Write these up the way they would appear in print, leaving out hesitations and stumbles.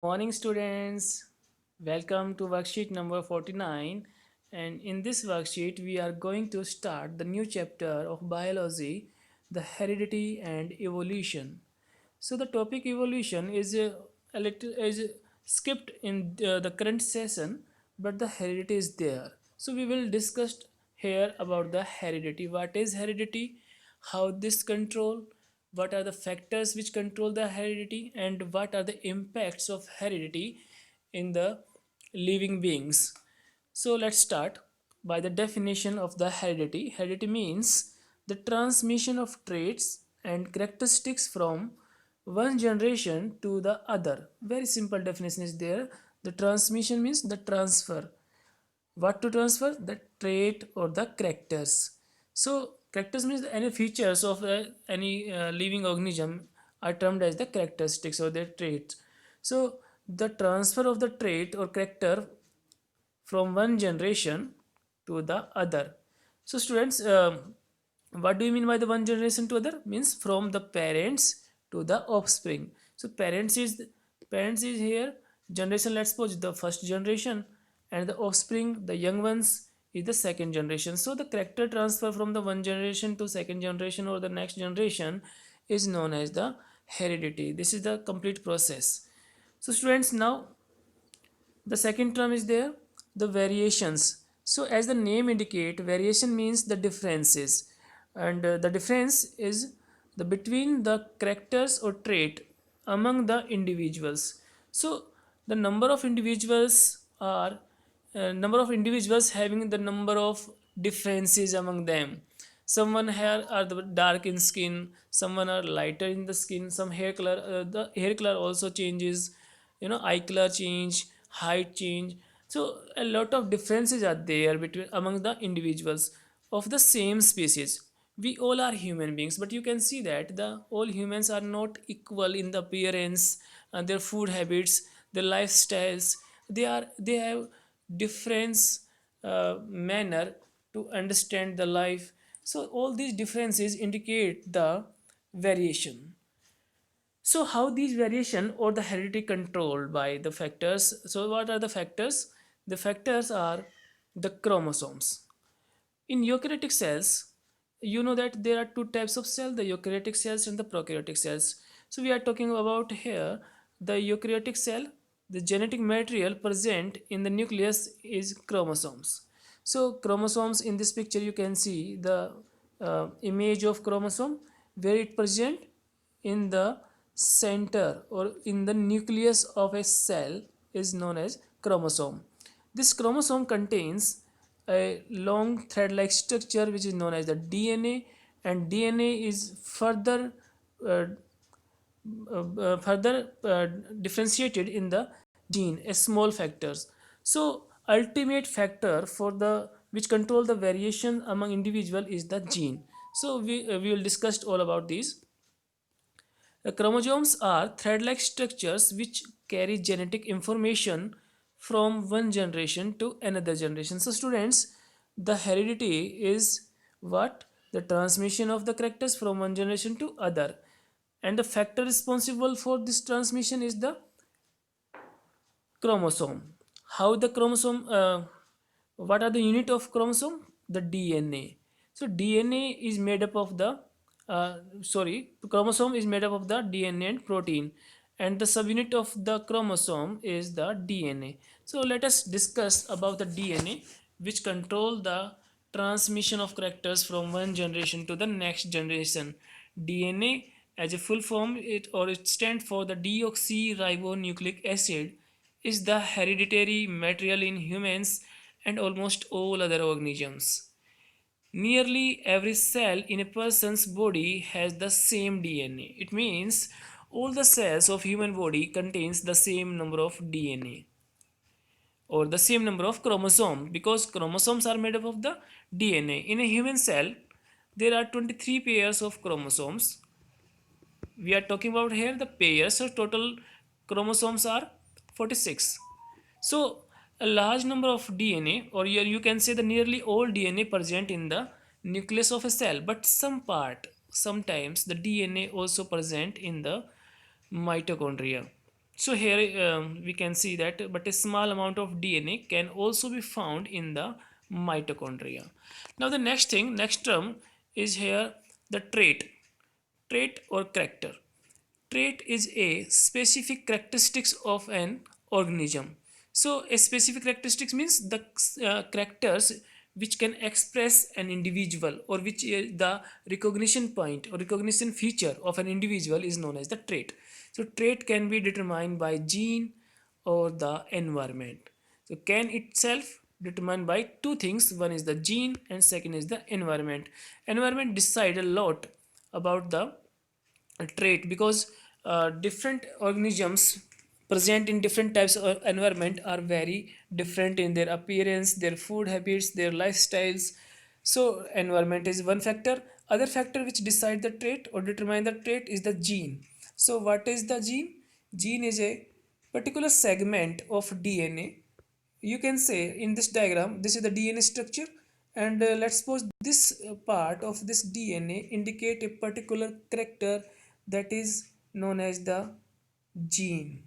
Morning students, welcome to worksheet number 49, and in this worksheet we are going to start the new chapter of biology, the heredity and evolution. So the topic evolution is a little is skipped in the current session, but the heredity is there. So we will discuss here about the heredity. What is heredity? How this control? What are the factors which control the heredity? And what are the impacts of heredity in the living beings? So let's start by the definition of the heredity. Heredity means the transmission of traits and characteristics from one generation to the other. Very simple definition is there. The transmission means the transfer. What to transfer? The trait or the characters. So characters means any features of any living organism are termed as the characteristics or their traits. So the transfer of the trait or character from one generation to the other. So students, what do you mean by the one generation to other? Means from the parents to the offspring. So parents is here, generation, let's suppose the first generation, and the offspring, the young ones, is the second generation. So the character transfer from the one generation to second generation or the next generation is known as the heredity. This is the complete process. So students, now the second term is there, the variations. So as the name indicate, variation means the differences, and the difference is the between the characters or trait among the individuals. So the number of individuals having the number of differences among them. Someone here are the dark in skin, someone are lighter in the skin, some hair color, the hair color also changes, eye color change, height change. So a lot of differences are there between among the individuals of the same species. We all are human beings, but you can see that the all humans are not equal in the appearance, their food habits, their lifestyles. They have different manner to understand the life. So all these differences indicate the variation. So how these variation or the heredity controlled by the factors? So what are the factors? The factors are the chromosomes. In eukaryotic cells, you know that there are two types of cells, the eukaryotic cells and the prokaryotic cells. So we are talking about here the eukaryotic cell. The genetic material present in the nucleus is chromosomes. So chromosomes, in this picture you can see the image of chromosome where it present in the center or in the nucleus of a cell is known as chromosome. This chromosome contains a long thread-like structure which is known as the DNA, and DNA is uh, further differentiated in the gene as small factors. So ultimate factor for the which control the variation among individual is the gene. So we will discuss all about these. The chromosomes are thread-like structures which carry genetic information from one generation to another generation. So students, the heredity is what? The transmission of the characters from one generation to other. And the factor responsible for this transmission is the chromosome. How the chromosome, what are the unit of chromosome? The DNA. So DNA is made up of the, chromosome is made up of the DNA and protein, and the subunit of the chromosome is the DNA. So let us discuss about the DNA, which control the transmission of characters from one generation to the next generation. DNA, as a full form, it stands for the deoxyribonucleic acid, is the hereditary material in humans and almost all other organisms. Nearly every cell in a person's body has the same DNA. It means all the cells of human body contains the same number of DNA or the same number of chromosomes, because chromosomes are made up of the DNA. In a human cell, there are 23 pairs of chromosomes. We are talking about here the pairs, so total chromosomes are 46. So a large number of DNA, or you can say the nearly all DNA present in the nucleus of a cell, but sometimes the DNA also present in the mitochondria. So here we can see that, but a small amount of DNA can also be found in the mitochondria. Now the next term is here the trait or character. Trait is a specific characteristics of an organism. So a specific characteristics means the characters which can express an individual, or which the recognition point or recognition feature of an individual is known as the trait. So trait can be determined by gene or the environment. So can itself determined by two things. One is the gene and second is the environment. Environment decide a lot about the trait, because different organisms present in different types of environment are very different in their appearance, their food habits, their lifestyles. So environment is one factor. Other factor which decide the trait or determine the trait is the gene. So what is the gene? Gene is a particular segment of DNA. You can say in this diagram, this is the DNA structure, and let's suppose this part of this DNA indicate a particular character that is known as the gene.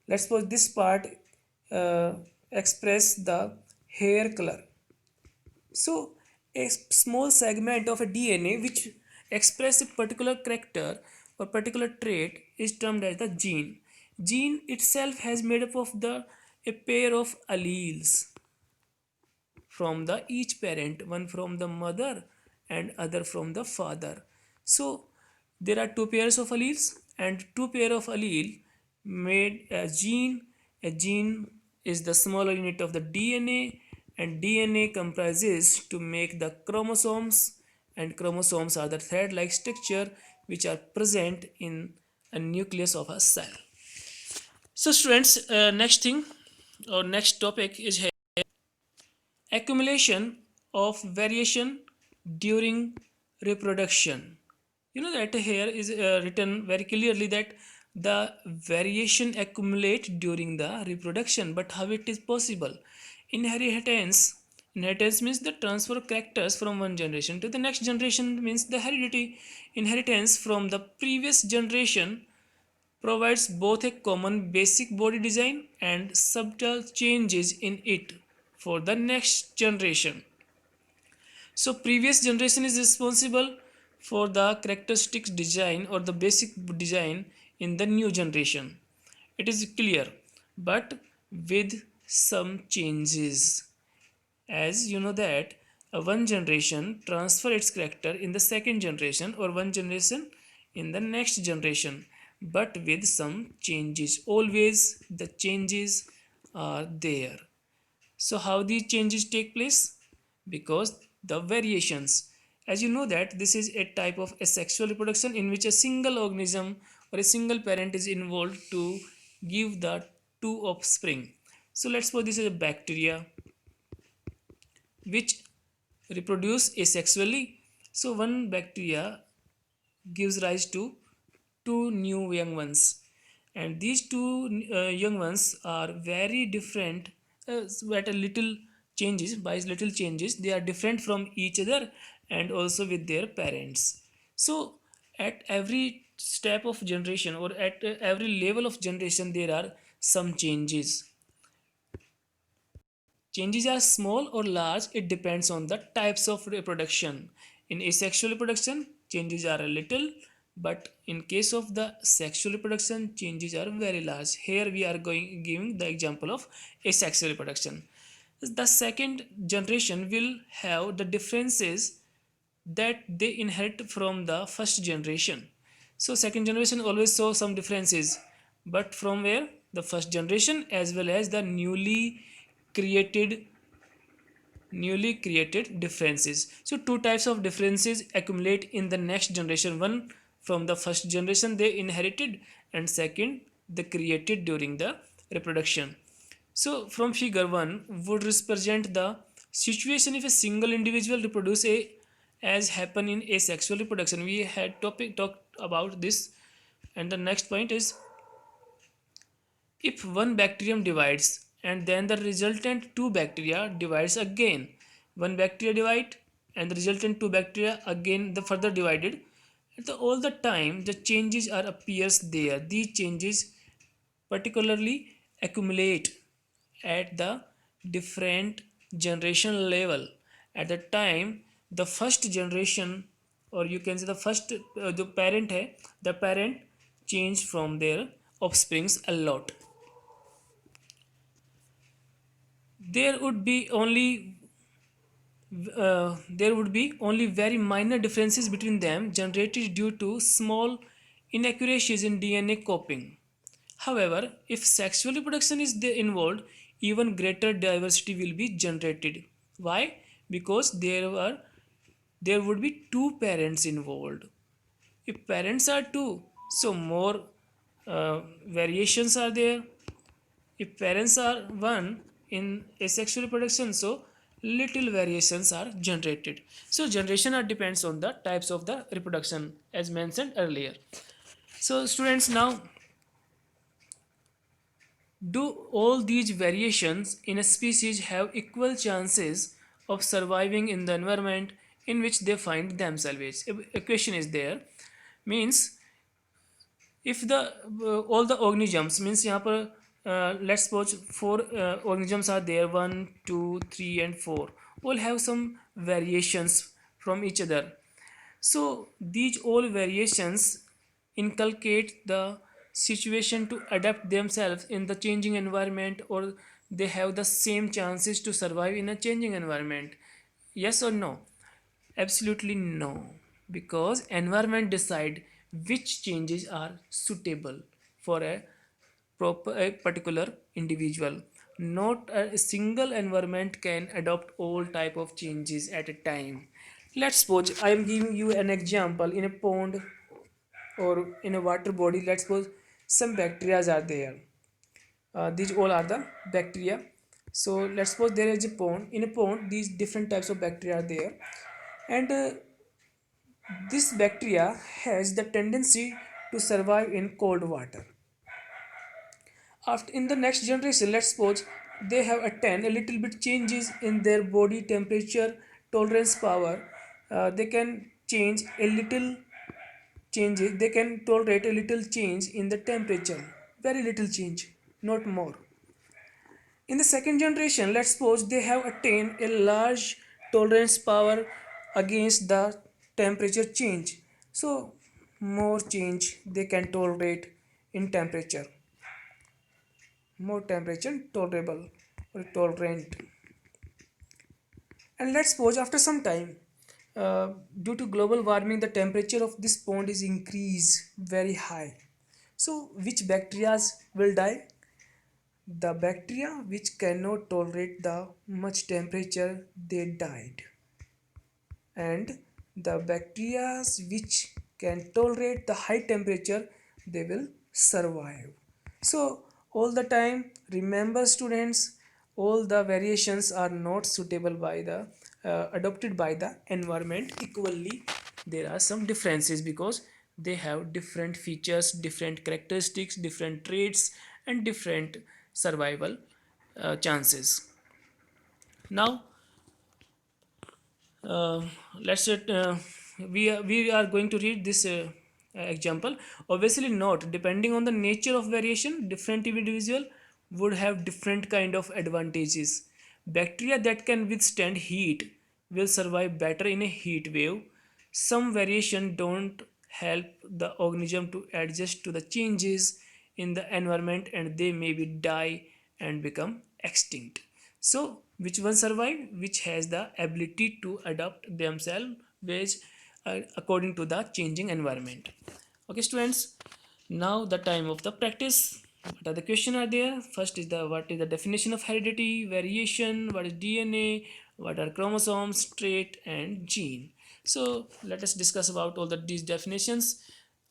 Let's suppose this part uh, express the hair color. So a small segment of a DNA which express a particular character or particular trait is termed as the gene. Gene itself has made up of the a pair of alleles from the each parent, one from the mother and other from the father. So there are two pairs of alleles, and two pair of allele made a gene. A gene is the smaller unit of the DNA, and DNA comprises to make the chromosomes, and chromosomes are the thread like structure which are present in a nucleus of a cell. So students, next thing or next topic is here, accumulation of variation during reproduction. You know that here is written very clearly that the variation accumulate during the reproduction, but how it is possible? Inheritance means the transfer of characters from one generation to the next generation, means the heredity. Inheritance from the previous generation provides both a common basic body design and subtle changes in it for the next generation. So previous generation is responsible for the characteristics design or the basic design in the new generation. It is clear, but with some changes. As you know that one generation transfer its character in the second generation, or one generation in the next generation, but with some changes. Always the changes are there. So how these changes take place? Because the variations. As you know that this is a type of asexual reproduction in which a single organism or a single parent is involved to give the two offspring. So let's suppose this is a bacteria which reproduce asexually. So one bacteria gives rise to two new young ones, and these two young ones are very different, at a little changes, by little changes they are different from each other and also with their parents. So at every step of generation, or at every level of generation, there are some changes. Changes are small or large, it depends on the types of reproduction. In asexual reproduction, changes are a little, but in case of the sexual reproduction, changes are very large. Here we are giving the example of asexual reproduction. The second generation will have the differences that they inherit from the first generation. So second generation always show some differences, but from where? The first generation, as well as the created newly created differences. So two types of differences accumulate in the next generation. One from the first generation they inherited, and second they created during the reproduction. So from figure 1 would represent the situation if a single individual reproduce a as happen in asexual reproduction. We had talked about this, and the next point is, if one bacterium divides and then the resultant two bacteria divides again, one bacteria divide and the resultant two bacteria again the further divided, all the time the changes are appears there. These changes particularly accumulate at the different generation level. At the time the first generation, or you can say the first the parent hai, the parent change from their offsprings a lot. There would be only there would be only very minor differences between them generated due to small inaccuracies in DNA copying. However, if sexual reproduction is involved, even greater diversity will be generated. Why? Because there would be two parents involved. If parents are two, so more variations are there. If parents are one in asexual reproduction, so little variations are generated. So generation depends on the types of the reproduction as mentioned earlier. So students, now do all these variations in a species have equal chances of surviving in the environment in which they find themselves? A question is there. Means if the all the organisms, means यहाँ पर let's suppose four organisms are there, 1 2 3 and 4, all have some variations from each other. So these all variations inculcate the situation to adapt themselves in the changing environment, or they have the same chances to survive in a changing environment? Yes or no? Absolutely no, because environment decide which changes are suitable for a particular individual. Not a single environment can adopt all type of changes at a time. Let's suppose I am giving you an example. In a pond or in a water body, let's suppose some bacteria are there. These all are the bacteria. So let's suppose there is a pond. In a pond, these different types of bacteria are there, and this bacteria has the tendency to survive in cold water. After in the next generation, let's suppose they have attained a little bit changes in their body temperature tolerance power. They can change a little changes. They can tolerate a little change in the temperature, very little change, not more. In the second generation, let's suppose they have attained a large tolerance power against the temperature change. So more change they can tolerate in temperature, more temperature tolerable or tolerant. And let's suppose after some time, due to global warming, the temperature of this pond is increased very high. So which bacteria will die? The bacteria which cannot tolerate the much temperature, they died, and the bacteria which can tolerate the high temperature, they will survive. So all the time remember students, all the variations are not suitable by the adopted by the environment equally. There are some differences because they have different features, different characteristics, different traits, and different survival chances. Now uh, let's we are going to read this example. Obviously not, depending on the nature of variation, different individual would have different kind of advantages. Bacteria that can withstand heat will survive better in a heat wave. Some variation don't help the organism to adjust to the changes in the environment, and they maybe die and become extinct. So which one survive? Which has the ability to adapt themselves which according to the changing environment. Okay students, now the time of the practice. What are the question are there? First is the what is the definition of heredity, variation, what is DNA, what are chromosomes, trait, and gene. So let us discuss about all these definitions.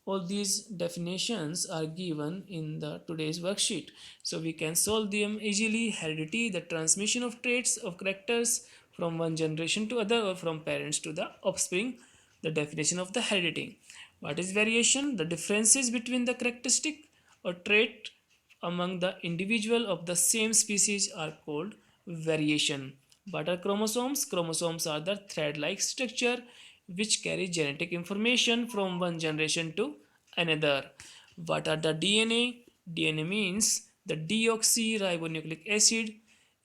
All these definitions are given in the today's worksheet, so we can solve them easily. Heredity, the transmission of traits of characters from one generation to other or from parents to the offspring. The definition of the heredity. What is variation? The differences between the characteristic or trait among the individual of the same species are called variation. What are chromosomes? Chromosomes are the thread-like structure which carry genetic information from one generation to another. What are the DNA? DNA means the deoxyribonucleic acid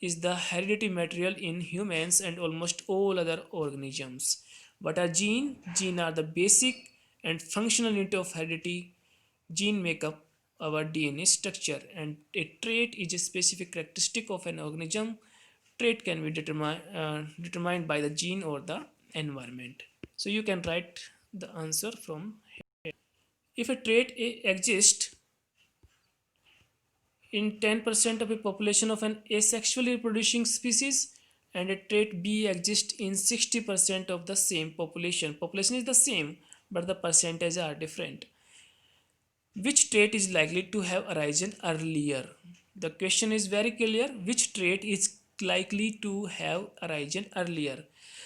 is the hereditary material in humans and almost all other organisms. What are gene? Gene are the basic and functional unit of heredity. Gene make up our DNA structure, and a trait is a specific characteristic of an organism. Trait can be determined by the gene or the environment. So you can write the answer from here. If a trait exists in 10% of a population of an asexually reproducing species, and a trait B exists in 60% of the same population. Population is the same, but the percentages are different. Which trait is likely to have arisen earlier? The question is very clear. Which trait is likely to have arisen earlier?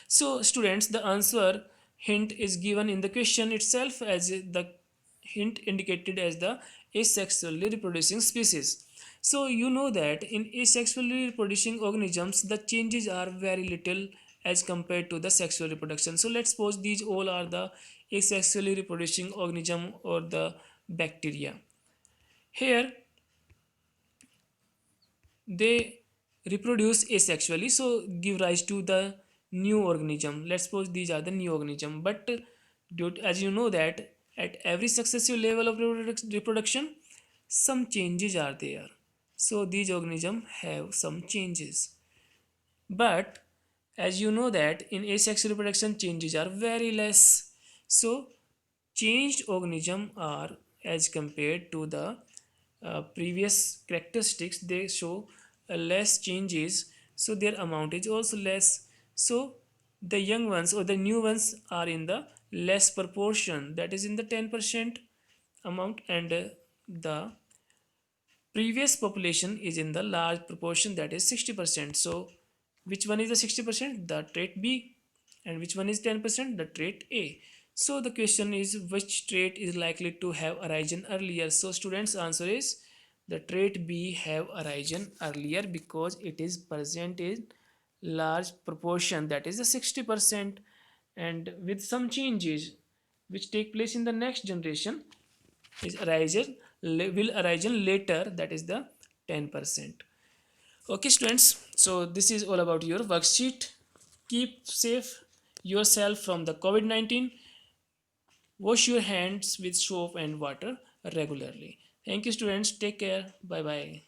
So students, the answer hint is given in the question itself, as the hint indicated as the asexually reproducing species. So you know that in asexually reproducing organisms, the changes are very little as compared to the sexual reproduction. So let's suppose these all are the asexually reproducing organism or the bacteria. Here they reproduce asexually, so give rise to the new organism. Let's suppose these are the new organism, but as you know that at every successive level of reproduction, some changes are there. So these organisms have some changes, but as you know that in asexual reproduction changes are very less. So changed organisms are, as compared to the previous characteristics, they show less changes, so their amount is also less. So the young ones or the new ones are in the less proportion, that is in the 10% amount, and the previous population is in the large proportion, that is 60%. So which one is the 60%? The trait B. And which one is 10%? The trait A. So the question is, which trait is likely to have arisen earlier? So students, answer is the trait B have arisen earlier because it is present in large proportion, that is the 60%, and with some changes which take place in the next generation is arisen will arise later, that is the 10%. Okay students, so this is all about your worksheet. Keep safe yourself from the COVID-19. Wash your hands with soap and water regularly. Thank you students, take care, bye bye.